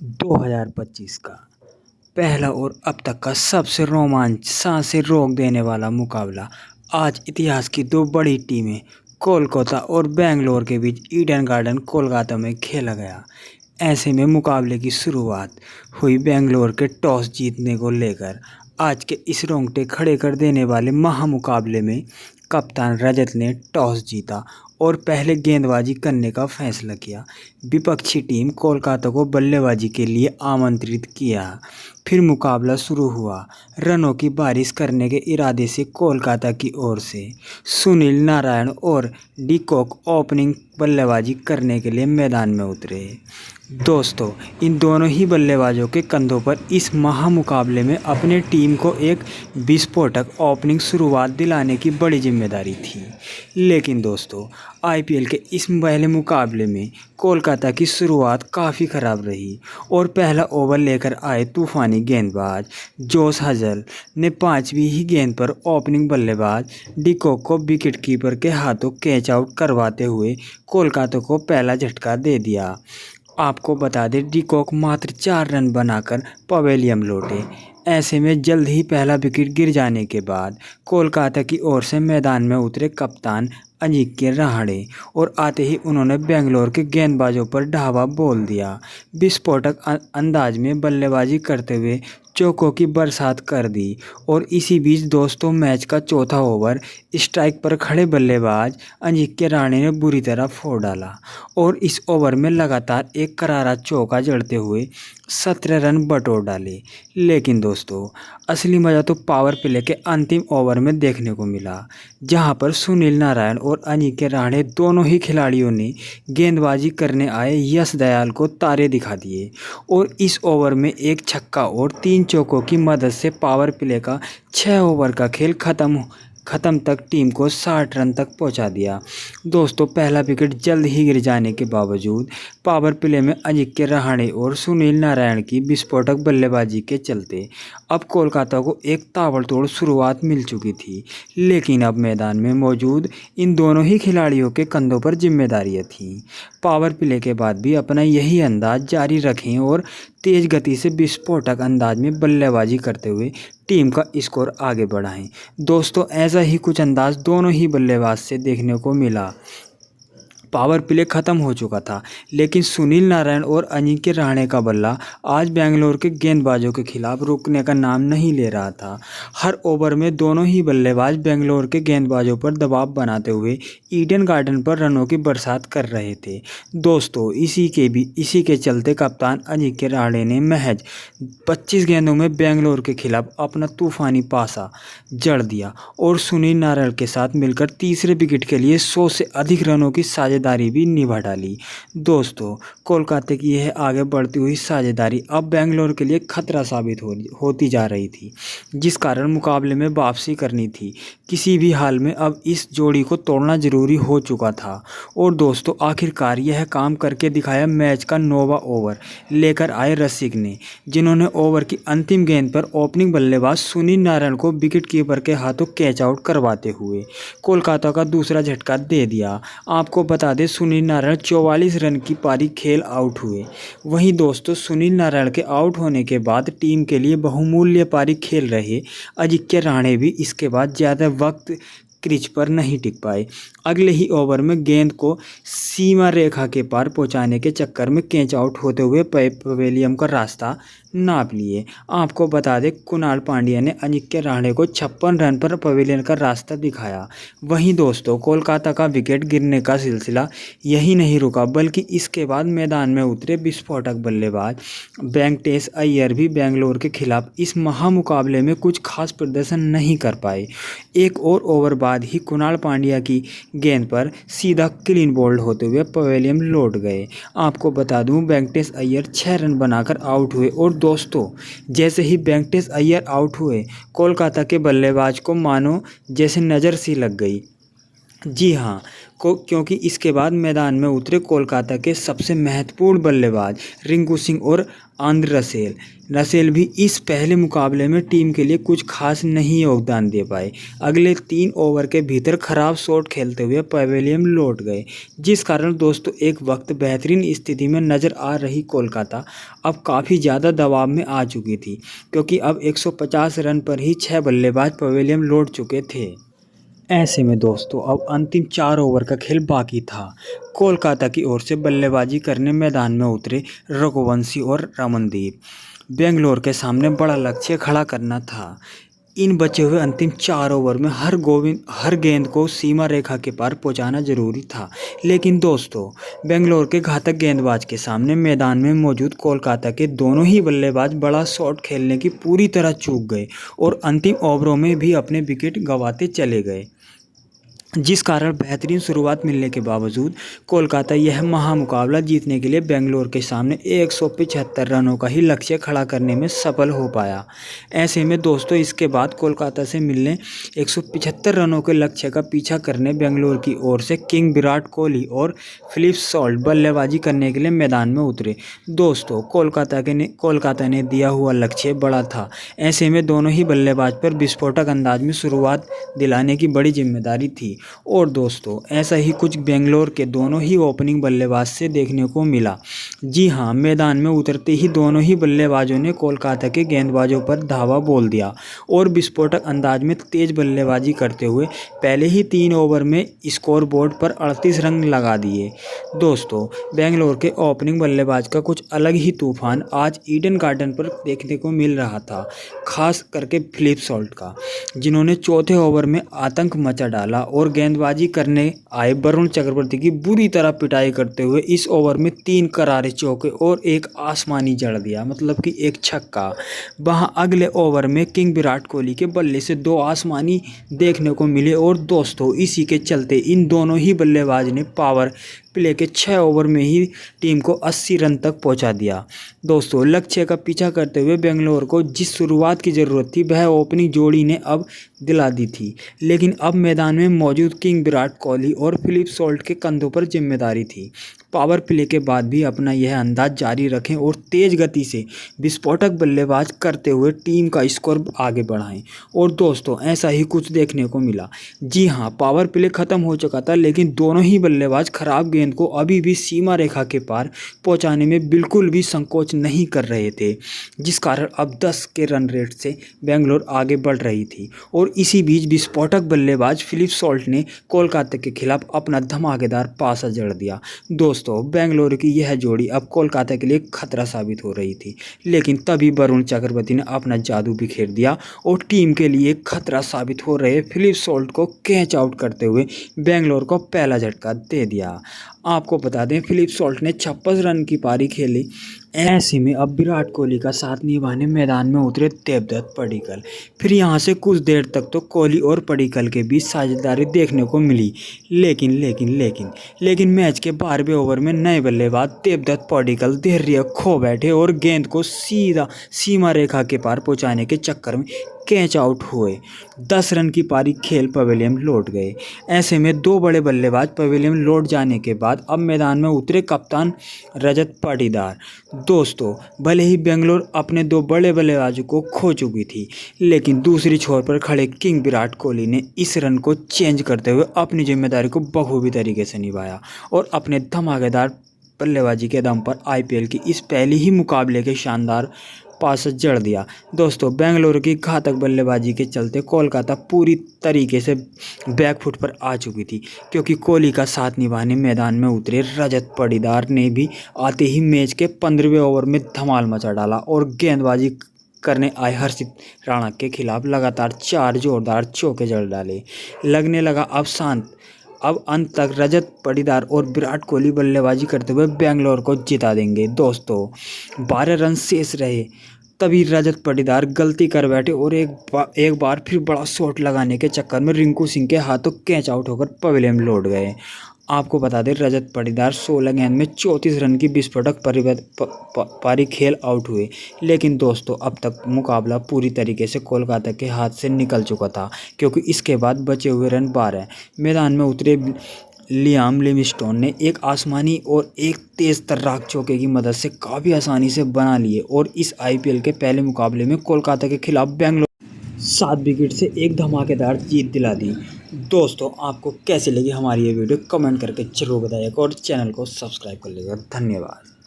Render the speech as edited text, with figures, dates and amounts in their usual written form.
2025 का पहला और अब तक का सबसे रोमांच सांसें रोक देने वाला मुकाबला आज इतिहास की दो बड़ी टीमें कोलकाता और बेंगलोर के बीच ईडन गार्डन कोलकाता में खेला गया। ऐसे में मुकाबले की शुरुआत हुई बेंगलोर के टॉस जीतने को लेकर। आज के इस रोंगटे खड़े कर देने वाले महामुकाबले में कप्तान रजत ने टॉस जीता और पहले गेंदबाजी करने का फैसला किया। विपक्षी टीम कोलकाता को बल्लेबाजी के लिए आमंत्रित किया। फिर मुकाबला शुरू हुआ। रनों की बारिश करने के इरादे से कोलकाता की ओर से सुनील नारायण और डी कॉक ओपनिंग बल्लेबाजी करने के लिए मैदान में उतरे। दोस्तों, इन दोनों ही बल्लेबाजों के कंधों पर इस महामुकाबले में अपने टीम को एक विस्फोटक ओपनिंग शुरुआत दिलाने की बड़ी जिम्मेदारी थी। लेकिन दोस्तों, आईपीएल के इस पहले मुकाबले में कोलकाता की शुरुआत काफ़ी ख़राब रही और पहला ओवर लेकर आए तूफ़ानी गेंदबाज जोश हजल ने 5वीं ही गेंद पर ओपनिंग बल्लेबाज डिकॉक को विकेटकीपर के हाथों कैच आउट करवाते हुए कोलकाता को पहला झटका दे दिया। आपको बता दें, डिकॉक मात्र 4 रन बनाकर पवेलियन लौटे। ऐसे में जल्द ही पहला विकेट गिर जाने के बाद कोलकाता की ओर से मैदान में उतरे कप्तान अजिंक्य रहाणे और आते ही उन्होंने बेंगलोर के गेंदबाजों पर ढाबा बोल दिया। विस्फोटक अंदाज में बल्लेबाजी करते हुए चौकों की बरसात कर दी और इसी बीच दोस्तों, मैच का चौथा ओवर स्ट्राइक पर खड़े बल्लेबाज अजिंक्य रहाणे ने बुरी तरह फोड़ डाला और इस ओवर में लगातार एक करारा चौका जड़ते हुए 17 रन बटोर डाले। लेकिन दोस्तों, असली मज़ा तो पावर प्ले के अंतिम ओवर में देखने को मिला, जहां पर सुनील नारायण और अजिंक्य रहाणे दोनों ही खिलाड़ियों ने गेंदबाजी करने आए यश दयाल को तारे दिखा दिए और इस ओवर में एक छक्का और 3 चौकों की मदद से पावर प्ले का 6 ओवर का खेल खत्म तक टीम को 60 रन तक पहुंचा दिया। दोस्तों, पहला विकेट जल्द ही गिर जाने के बावजूद पावर प्ले में अजिंक्य रहाणे और सुनील नारायण की विस्फोटक बल्लेबाजी के चलते अब कोलकाता को एक ताबड़तोड़ शुरुआत मिल चुकी थी। लेकिन अब मैदान में मौजूद इन दोनों ही खिलाड़ियों के कंधों पर जिम्मेदारियां थीं। पावर प्ले के बाद भी अपना यही अंदाज जारी रखें और तेज गति से विस्फोटक अंदाज में बल्लेबाजी करते हुए टीम का स्कोर आगे बढ़ाएं। दोस्तों, ऐसा ही कुछ अंदाज दोनों ही बल्लेबाज से देखने को मिला। पावर प्ले खत्म हो चुका था, लेकिन सुनील नारायण और अजिंक्य रहाणे का बल्ला आज बेंगलोर के गेंदबाजों के खिलाफ रुकने का नाम नहीं ले रहा था। हर ओवर में दोनों ही बल्लेबाज बेंगलोर के गेंदबाजों पर दबाव बनाते हुए ईडन गार्डन पर रनों की बरसात कर रहे थे। दोस्तों, इसी के चलते कप्तान अजिंक्य रहाणे ने महज 25 गेंदों में बेंगलोर के खिलाफ अपना तूफानी पासा जड़ दिया और सुनील नारायण के साथ मिलकर तीसरे विकेट के लिए 100 से अधिक रनों की साझेदारी भी निभा डाली। दोस्तों, कोलकाता की यह आगे बढ़ती हुई साझेदारी अब बेंगलोर के लिए खतरा साबित होती जा रही थी, जिस कारण मुकाबले में वापसी करनी थी। किसी भी हाल में अब इस जोड़ी को तोड़ना जरूरी हो चुका था और दोस्तों, आखिरकार यह काम करके दिखाया मैच का 9वां ओवर लेकर आए रसिक ने, जिन्होंने ओवर की अंतिम गेंद पर ओपनिंग बल्लेबाज सुनील नारायण को विकेटकीपर के हाथों कैच आउट करवाते हुए कोलकाता का दूसरा झटका दे दिया। आपको बता दें, सुनील नारायण 44 रन की पारी खेल आउट हुए। वहीं दोस्तों, सुनील नारायण के आउट होने के बाद टीम के लिए बहुमूल्य पारी खेल रहे अजिंक्य रहाणे भी इसके बाद ज़्यादा वक्त क्रीज पर नहीं टिक पाए। अगले ही ओवर में गेंद को सीमा रेखा के पार पहुंचाने के चक्कर में कैच आउट होते हुए पवेलियन का रास्ता नाप लिए। आपको बता दें, कुणाल पांड्या ने अजिंक्य रहाणे को 56 रन पर पवेलियन का रास्ता दिखाया। वहीं दोस्तों, कोलकाता का विकेट गिरने का सिलसिला यही नहीं रुका, बल्कि इसके बाद मैदान में उतरे विस्फोटक बल्लेबाज वेंकटेश अय्यर भी बेंगलोर के खिलाफ इस महामुकाबले में कुछ खास प्रदर्शन नहीं कर पाए। एक और ओवर बाद ही कुणाल पांड्या की गेंद पर सीधा क्लीन बोल्ड होते हुए पवेलियन लौट गए। आपको बता दूं, वेंकटेश अय्यर 6 रन बनाकर आउट हुए और दोस्तों, जैसे ही वेंकटेश अय्यर आउट हुए, कोलकाता के बल्लेबाज को मानो जैसे नज़र सी लग गई। जी हाँ, क्योंकि इसके बाद मैदान में उतरे कोलकाता के सबसे महत्वपूर्ण बल्लेबाज रिंकू सिंह और आंद्रे रसेल। रसेल भी इस पहले मुकाबले में टीम के लिए कुछ खास नहीं योगदान दे पाए। अगले 3 ओवर के भीतर खराब शॉट खेलते हुए पवेलियन लौट गए, जिस कारण दोस्तों एक वक्त बेहतरीन स्थिति में नजर आ रही कोलकाता अब काफ़ी ज़्यादा दबाव में आ चुकी थी, क्योंकि अब 150 रन पर ही 6 बल्लेबाज पवेलियन लौट चुके थे। ऐसे में दोस्तों अब अंतिम 4 ओवर का खेल बाकी था। कोलकाता की ओर से बल्लेबाजी करने मैदान में उतरे रघुवंशी और रमनदीप। बेंगलोर के सामने बड़ा लक्ष्य खड़ा करना था। इन बचे हुए अंतिम 4 ओवर में हर गेंद को सीमा रेखा के पार पहुंचाना जरूरी था। लेकिन दोस्तों बेंगलोर के घातक गेंदबाज के सामने मैदान में मौजूद कोलकाता के दोनों ही बल्लेबाज बड़ा शॉट खेलने की पूरी तरह चूक गए और अंतिम ओवरों में भी अपने विकेट गंवाते चले गए, जिस कारण बेहतरीन शुरुआत मिलने के बावजूद कोलकाता यह महामुकाबला जीतने के लिए बेंगलोर के सामने 175 रनों का ही लक्ष्य खड़ा करने में सफल हो पाया। ऐसे में दोस्तों इसके बाद कोलकाता से मिलने 175 रनों के लक्ष्य का पीछा करने बेंगलोर की ओर से किंग विराट कोहली और फिलिप सॉल्ट बल्लेबाजी करने के लिए मैदान में उतरे। दोस्तों कोलकाता ने दिया हुआ लक्ष्य बड़ा था। ऐसे में दोनों ही बल्लेबाज पर विस्फोटक अंदाज में शुरुआत दिलाने की बड़ी जिम्मेदारी थी। और दोस्तों ऐसा ही कुछ बेंगलोर के दोनों ही ओपनिंग बल्लेबाज से देखने को मिला। जी हाँ, मैदान में उतरते ही दोनों ही बल्लेबाजों ने कोलकाता के गेंदबाजों पर धावा बोल दिया और विस्फोटक अंदाज में तेज बल्लेबाजी करते हुए पहले ही 3 ओवर में स्कोर बोर्ड पर 38 रन लगा दिए। दोस्तों बेंगलोर के ओपनिंग बल्लेबाज का कुछ अलग ही तूफान आज ईडन गार्डन पर देखने को मिल रहा था, खास करके फिलिप सॉल्ट का, जिन्होंने चौथे ओवर में आतंक मचा डाला और गेंदबाजी करने आए वरुण चक्रवर्ती की बुरी तरह पिटाई करते हुए इस ओवर में 3 करारे चौके और एक आसमानी जड़ दिया, मतलब कि एक छक्का। वहां अगले ओवर में किंग विराट कोहली के बल्ले से 2 आसमानी देखने को मिले और दोस्तों इसी के चलते इन दोनों ही बल्लेबाज ने पावर प्ले के 6 ओवर में ही टीम को 80 रन तक पहुंचा दिया। दोस्तों लक्ष्य का पीछा करते हुए बेंगलोर को जिस शुरुआत की ज़रूरत थी वह ओपनिंग जोड़ी ने अब दिला दी थी, लेकिन अब मैदान में मौजूद किंग विराट कोहली और फिलिप सॉल्ट के कंधों पर जिम्मेदारी थी। पावर प्ले के बाद भी अपना यह अंदाज जारी रखें और तेज गति से विस्फोटक बल्लेबाज करते हुए टीम का स्कोर आगे बढ़ाएं। और दोस्तों ऐसा ही कुछ देखने को मिला। जी हां, पावर प्ले खत्म हो चुका था, लेकिन दोनों ही बल्लेबाज खराब गेंद को अभी भी सीमा रेखा के पार पहुंचाने में बिल्कुल भी संकोच नहीं कर रहे थे, जिस कारण अब 10 के रन रेट से बेंगलोर आगे बढ़ रही थी। और इसी बीच विस्फोटक बल्लेबाज फिलिप सॉल्ट ने कोलकाता के खिलाफ अपना धमाकेदार पासा जड़ दिया। दोस्तों बेंगलोर की यह जोड़ी अब कोलकाता के लिए खतरा साबित हो रही थी, लेकिन तभी वरुण चक्रवर्ती ने अपना जादू बिखेर दिया और टीम के लिए खतरा साबित हो रहे फिलिप सॉल्ट को कैच आउट करते हुए बेंगलोर को पहला झटका दे दिया। आपको बता दें फिलिप सॉल्ट ने 56 रन की पारी खेली। ऐसे में अब विराट कोहली का साथ निभाने मैदान में उतरे देवदत्त पडिक्कल। फिर यहां से कुछ देर तक तो कोहली और पडिक्कल के बीच साझेदारी देखने को मिली, लेकिन मैच के 12वें ओवर में नए बल्लेबाज देवदत्त पडिक्कल धैर्य खो बैठे और गेंद को सीधा सीमा रेखा के पार पहुंचाने के चक्कर में कैच आउट हुए। 10 रन की पारी खेल पवेलियन लौट गए। ऐसे में 2 बड़े बल्लेबाज पवेलियन लौट जाने के बाद अब मैदान में उतरे कप्तान रजत पाटीदार। दोस्तों भले ही बेंगलोर अपने 2 बड़े बल्लेबाजों को खो चुकी थी, लेकिन दूसरी छोर पर खड़े किंग विराट कोहली ने इस रन को चेंज करते हुए अपनी जिम्मेदारी को बखूबी तरीके से निभाया और अपने धमाकेदार बल्लेबाजी के दम पर आईपीएल की इस पहले ही मुकाबले के शानदार पास जड़ दिया। दोस्तों बेंगलुरु की घातक बल्लेबाजी के चलते कोलकाता पूरी तरीके से बैकफुट पर आ चुकी थी, क्योंकि कोहली का साथ निभाने मैदान में उतरे रजत पाटीदार ने भी आते ही मैच के 15वें ओवर में धमाल मचा डाला और गेंदबाजी करने आए हर्षित राणा के खिलाफ लगातार 4 जोरदार चौके जड़ डाले। लगने लगा अब शांत। अब अंत तक रजत पाटीदार और विराट कोहली बल्लेबाजी करते हुए बेंगलोर को जिता देंगे। दोस्तों 12 रन शेष रहे, तभी रजत पाटीदार गलती कर बैठे और एक बार फिर बड़ा शॉट लगाने के चक्कर में रिंकू सिंह के हाथों कैच आउट होकर पवेलियन लौट गए। आपको बता दें रजत पाटीदार 16 गेंद में 34 रन की विस्फोटक पारी खेल आउट हुए। लेकिन दोस्तों अब तक मुकाबला पूरी तरीके से कोलकाता के हाथ से निकल चुका था, क्योंकि इसके बाद बचे हुए रन 12। मैदान में उतरे लियाम लिविंगस्टोन ने एक आसमानी और एक तेज तर्राक चौके की मदद से काफ़ी आसानी से बना लिए और इस आईपीएल के पहले मुकाबले में कोलकाता के खिलाफ बेंगलोर 7 विकेट से एक धमाकेदार जीत दिला दी। दोस्तों आपको कैसी लगी हमारी ये वीडियो कमेंट करके जरूर बताइएगा और चैनल को सब्सक्राइब कर लीजिएगा। धन्यवाद।